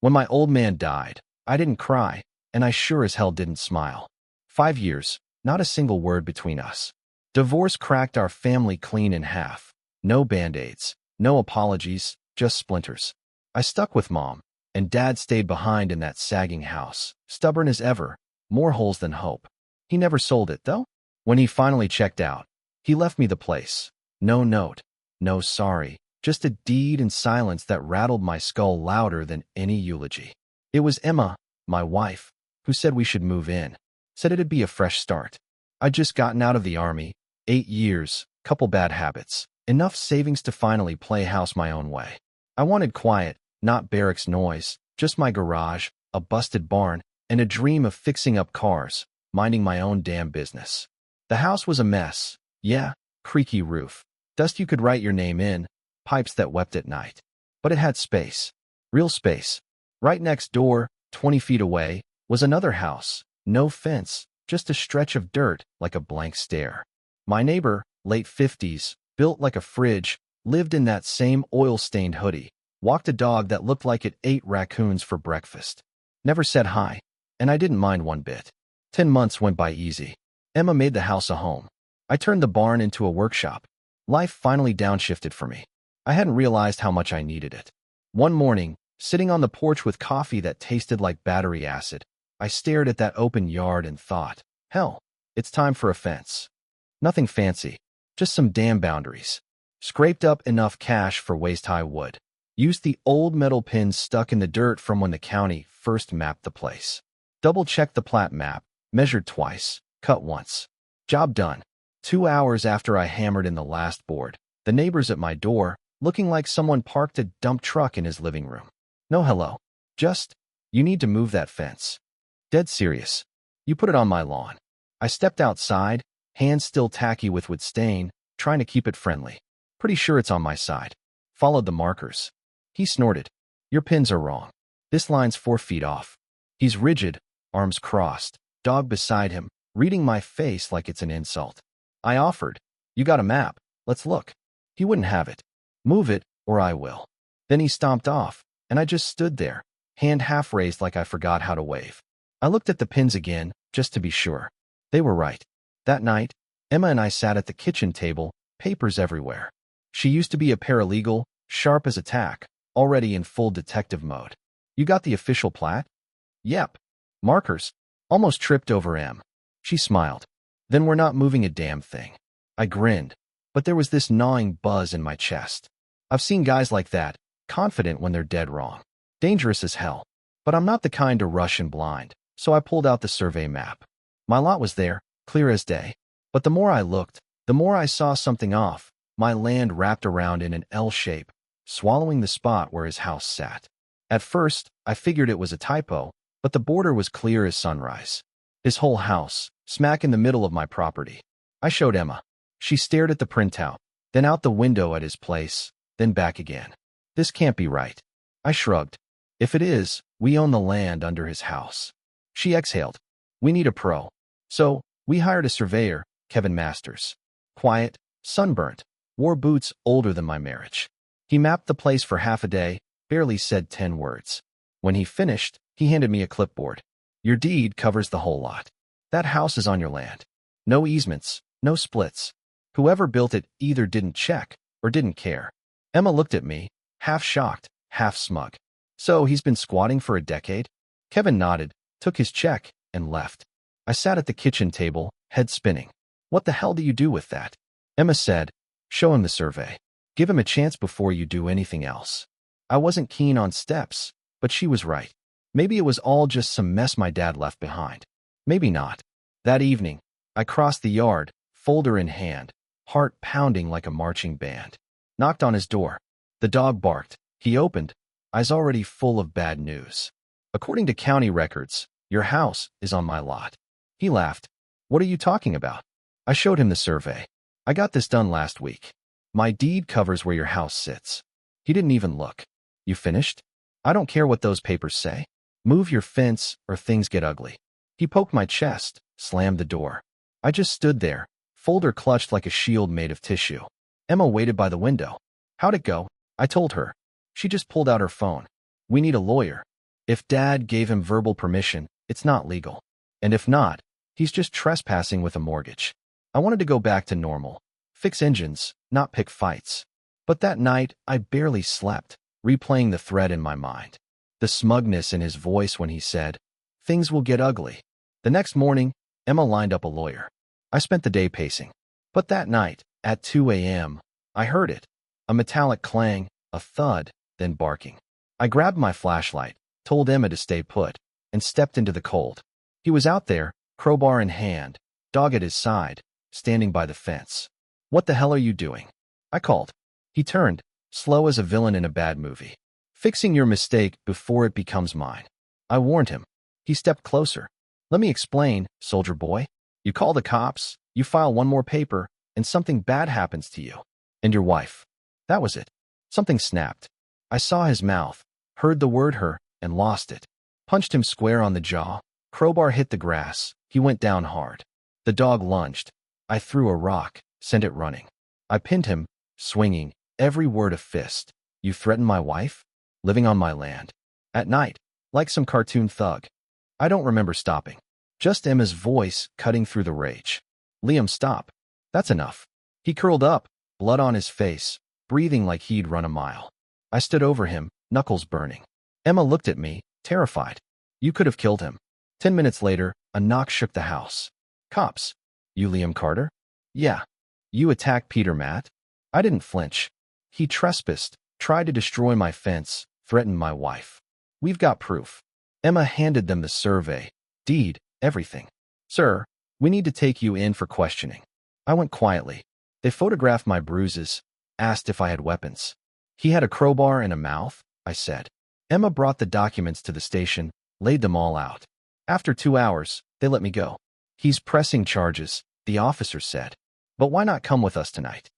When my old man died, I didn't cry, and I sure as hell didn't smile. 5 years, not a single word between us. Divorce cracked our family clean in half. No band-aids, no apologies, just splinters. I stuck with Mom, and Dad stayed behind in that sagging house, stubborn as ever, more holes than hope. He never sold it, though. When he finally checked out, he left me the place. No note, no sorry, just a deed and silence that rattled my skull louder than any eulogy. It was Emma, my wife, who said we should move in, said it'd be a fresh start. I'd just gotten out of the army, 8 years, couple bad habits, enough savings to finally play house my own way. I wanted quiet, not barracks noise, just my garage, a busted barn, and a dream of fixing up cars, minding my own damn business. The house was a mess. Yeah, creaky roof, dust you could write your name in, pipes that wept at night. But it had space. Real space. Right next door, 20 feet away, was another house. No fence, just a stretch of dirt like a blank stare. My neighbor, late 50s, built like a fridge, lived in that same oil-stained hoodie, walked a dog that looked like it ate raccoons for breakfast. Never said hi, and I didn't mind one bit. 10 months went by easy. Emma made the house a home. I turned the barn into a workshop. Life finally downshifted for me. I hadn't realized how much I needed it. One morning, sitting on the porch with coffee that tasted like battery acid, I stared at that open yard and thought, hell, it's time for a fence. Nothing fancy, just some damn boundaries. Scraped up enough cash for waist-high wood. Used the old metal pins stuck in the dirt from when the county first mapped the place. Double-checked the plat map, measured twice, cut once. Job done. 2 hours after I hammered in the last board, the neighbors at my door, looking like someone parked a dump truck in his living room. No hello. Just, you need to move that fence. Dead serious. You put it on my lawn. I stepped outside, hands still tacky with wood stain, trying to keep it friendly. Pretty sure it's on my side. Followed the markers. He snorted. Your pins are wrong. This line's 4 feet off. He's rigid, arms crossed, dog beside him, reading my face like it's an insult. I offered. You got a map. Let's look. He wouldn't have it. Move it, or I will. Then he stomped off, and I just stood there, hand half raised like I forgot how to wave. I looked at the pins again, just to be sure. They were right. That night, Emma and I sat at the kitchen table, papers everywhere. She used to be a paralegal, sharp as a tack, already in full detective mode. You got the official plat? Yep. Markers. Almost tripped over M. She smiled. Then we're not moving a damn thing. I grinned, but there was this gnawing buzz in my chest. I've seen guys like that, confident when they're dead wrong. Dangerous as hell. But I'm not the kind to rush and blind, so I pulled out the survey map. My lot was there, clear as day. But the more I looked, the more I saw something off. My land wrapped around in an L shape, swallowing the spot where his house sat. At first, I figured it was a typo, but the border was clear as sunrise. His whole house, smack in the middle of my property. I showed Emma. She stared at the printout, then out the window at his place, then back again. This can't be right. I shrugged. If it is, we own the land under his house. She exhaled. We need a pro. So, we hired a surveyor, Kevin Masters. Quiet, sunburnt, wore boots older than my marriage. He mapped the place for half a day, barely said 10 words. When he finished, he handed me a clipboard. Your deed covers the whole lot. That house is on your land. No easements, no splits. Whoever built it either didn't check or didn't care. Emma looked at me, half shocked, half smug. So he's been squatting for a decade? Kevin nodded, took his check, and left. I sat at the kitchen table, head spinning. What the hell do you do with that? Emma said, show him the survey. Give him a chance before you do anything else. I wasn't keen on steps, but she was right. Maybe it was all just some mess my dad left behind. Maybe not. That evening, I crossed the yard, folder in hand, heart pounding like a marching band. Knocked on his door. The dog barked. He opened, eyes already full of bad news. According to county records, your house is on my lot. He laughed. What are you talking about? I showed him the survey. I got this done last week. My deed covers where your house sits. He didn't even look. You finished? I don't care what those papers say. Move your fence or things get ugly. He poked my chest, slammed the door. I just stood there, folder clutched like a shield made of tissue. Emma waited by the window. How'd it go? I told her. She just pulled out her phone. We need a lawyer. If Dad gave him verbal permission, it's not legal. And if not, he's just trespassing with a mortgage. I wanted to go back to normal. Fix engines, not pick fights. But that night, I barely slept, replaying the thread in my mind. The smugness in his voice when he said, "Things will get ugly." The next morning, Emma lined up a lawyer. I spent the day pacing. But that night, at 2 a.m., I heard it. A metallic clang, a thud, then barking. I grabbed my flashlight, told Emma to stay put, and stepped into the cold. He was out there, crowbar in hand, dog at his side, standing by the fence. "What the hell are you doing?" I called. He turned, slow as a villain in a bad movie. "Fixing your mistake before it becomes mine." I warned him. He stepped closer. "Let me explain, soldier boy. You call the cops, you file one more paper, and something bad happens to you. And your wife." That was it. Something snapped. I saw his mouth, heard the word her, and lost it. Punched him square on the jaw. Crowbar hit the grass. He went down hard. The dog lunged. I threw a rock, sent it running. I pinned him, swinging, every word a fist. "You threaten my wife? Living on my land? At night, like some cartoon thug." I don't remember stopping. Just Emma's voice cutting through the rage. "Liam, stop. That's enough." He curled up, blood on his face, breathing like he'd run a mile. I stood over him, knuckles burning. Emma looked at me, terrified. "You could have killed him." 10 minutes later, a knock shook the house. "Cops. You Liam Carter?" "Yeah." "You attacked Peter Matt?" I didn't flinch. "He trespassed, tried to destroy my fence, threatened my wife. We've got proof." Emma handed them the survey, deed, everything. "Sir, we need to take you in for questioning." I went quietly. They photographed my bruises, asked if I had weapons. "He had a crowbar and a mouth," I said. Emma brought the documents to the station, laid them all out. After 2 hours, they let me go. "He's pressing charges," the officer said. "But why not come with us tonight?"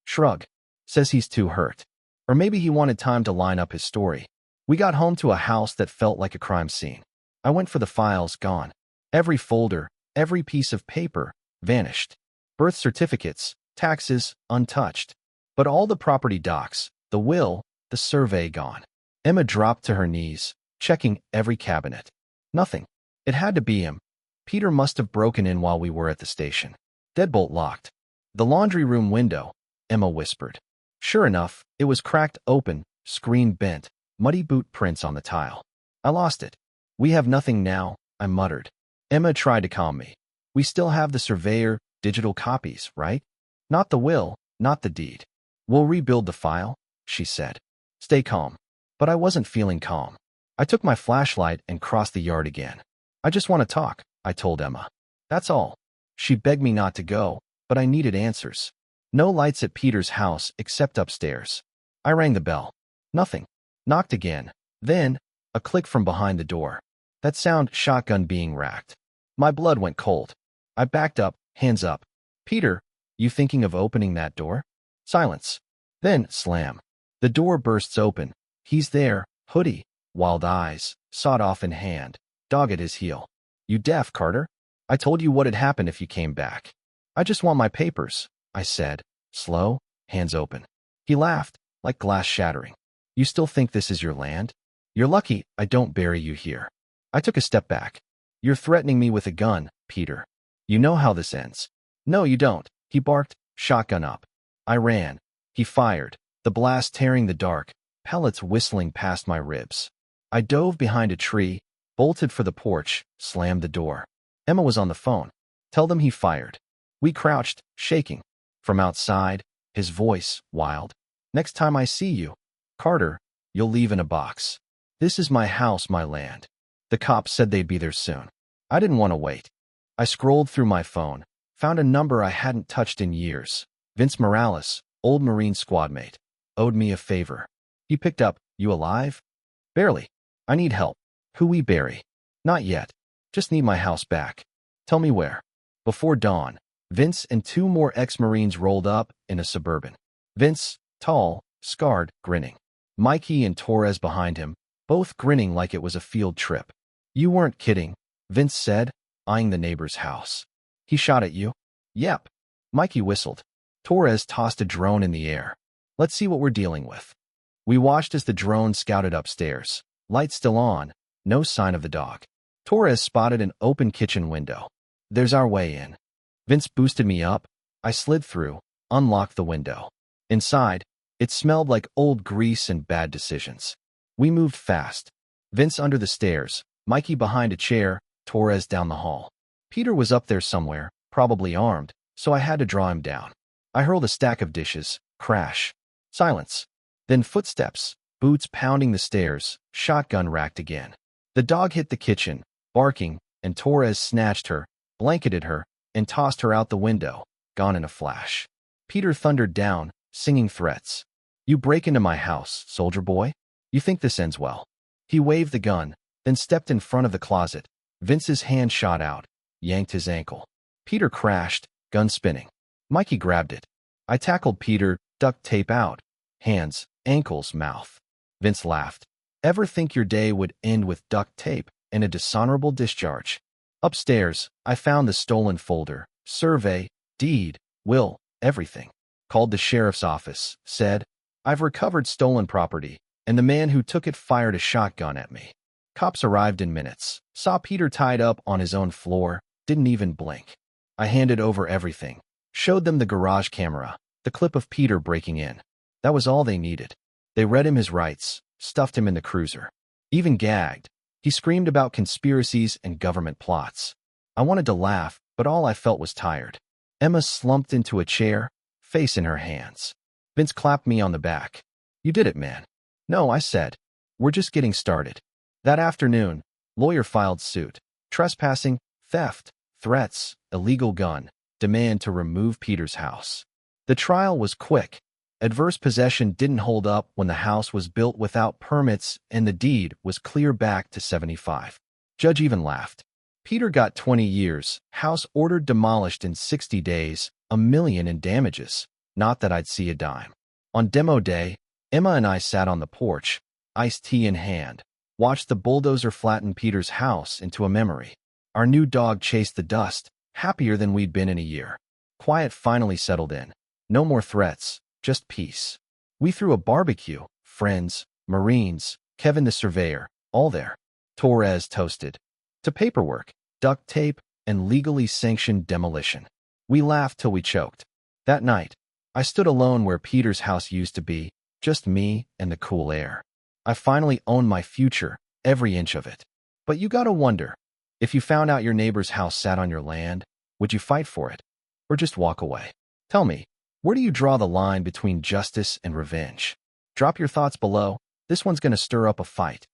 Shrug. Says he's too hurt. Or maybe he wanted time to line up his story. We got home to a house that felt like a crime scene. I went for the files, gone. Every folder, every piece of paper, vanished. Birth certificates, taxes, untouched. But all the property docs, the will, the survey, gone. Emma dropped to her knees, checking every cabinet. Nothing. It had to be him. Peter must have broken in while we were at the station. Deadbolt locked. "The laundry room window," Emma whispered. Sure enough, it was cracked open, screen bent, muddy boot prints on the tile. I lost it. "We have nothing now," I muttered. Emma tried to calm me. "We still have the surveyor, digital copies, right? Not the will, not the deed. We'll rebuild the file," she said. "Stay calm." But I wasn't feeling calm. I took my flashlight and crossed the yard again. "I just want to talk," I told Emma. "That's all." She begged me not to go, but I needed answers. No lights at Peter's house except upstairs. I rang the bell. Nothing. Knocked again. Then, a click from behind the door. That sound, shotgun being racked. My blood went cold. I backed up, hands up. "Peter, you thinking of opening that door?" Silence. Then, slam. The door bursts open. He's there, hoodie, wild eyes, sawed-off in hand, dog at his heel. "You deaf, Carter? I told you what had happened if you came back." "I just want my papers," I said, slow, hands open. He laughed, like glass shattering. "You still think this is your land? You're lucky I don't bury you here." I took a step back. "You're threatening me with a gun, Peter. You know how this ends." "No, you don't," he barked, shotgun up. I ran. He fired, the blast tearing the dark, pellets whistling past my ribs. I dove behind a tree, bolted for the porch, slammed the door. Emma was on the phone. "Tell them he fired." We crouched, shaking. From outside, his voice, wild. "Next time I see you, Carter, you'll leave in a box. This is my house, my land." The cops said they'd be there soon. I didn't want to wait. I scrolled through my phone, found a number I hadn't touched in years. Vince Morales, old Marine squad mate. Owed me a favor. He picked up. "You alive?" "Barely. I need help." "Who we bury?" "Not yet. Just need my house back." "Tell me where." Before dawn, Vince and 2 more ex-Marines rolled up in a Suburban. Vince, tall, scarred, grinning. Mikey and Torres behind him, both grinning like it was a field trip. "You weren't kidding," Vince said, eyeing the neighbor's house. "He shot at you?" "Yep." Mikey whistled. Torres tossed a drone in the air. "Let's see what we're dealing with." We watched as the drone scouted upstairs. Lights still on, No sign of the dog. Torres spotted an open kitchen window. There's our way in. Vince boosted me up. I slid through, unlocked the window. Inside, it smelled like old grease and bad decisions. We moved fast. Vince under the stairs, Mikey behind a chair, Torres down the hall. Peter was up there somewhere, probably armed, so I had to draw him down. I hurled a stack of dishes. Crash. Silence. Then footsteps, boots pounding the stairs, shotgun racked again. The dog hit the kitchen, barking, and Torres snatched her, blanketed her, and tossed her out the window, gone in a flash. Peter thundered down, singing threats. You break into my house, soldier boy? You think this ends well? He waved the gun, then stepped in front of the closet. Vince's hand shot out, yanked his ankle. Peter crashed, gun spinning. Mikey grabbed it. I tackled Peter, duct tape out. Hands, ankles, mouth. Vince laughed. Ever think your day would end with duct tape and a dishonorable discharge? Upstairs, I found the stolen folder, survey, deed, will, everything. Called the sheriff's office, said, I've recovered stolen property, and the man who took it fired a shotgun at me. Cops arrived in minutes, saw Peter tied up on his own floor, didn't even blink. I handed over everything, showed them the garage camera, the clip of Peter breaking in. That was all they needed. They read him his rights, stuffed him in the cruiser. Even gagged. He screamed about conspiracies and government plots. I wanted to laugh, but all I felt was tired. Emma slumped into a chair, face in her hands. Vince clapped me on the back. You did it, man. No, I said. We're just getting started. That afternoon, lawyer filed suit. Trespassing, theft, threats, illegal gun, demand to remove Peter's house. The trial was quick. Adverse possession didn't hold up when the house was built without permits and the deed was clear back to 75. Judge even laughed. Peter got 20 years, house ordered demolished in 60 days, $1 million in damages. Not that I'd see a dime. On demo day, Emma and I sat on the porch, iced tea in hand, watched the bulldozer flatten Peter's house into a memory. Our new dog chased the dust, happier than we'd been in a year. Quiet finally settled in. No more threats, just peace. We threw a barbecue, friends, Marines, Kevin the surveyor, all there. Torres toasted. To paperwork, duct tape, and legally sanctioned demolition. We laughed till we choked. That night, I stood alone where Peter's house used to be, just me and the cool air. I finally owned my future, every inch of it. But you gotta wonder, if you found out your neighbor's house sat on your land, would you fight for it? Or just walk away? Tell me, where do you draw the line between justice and revenge? Drop your thoughts below. This one's gonna stir up a fight.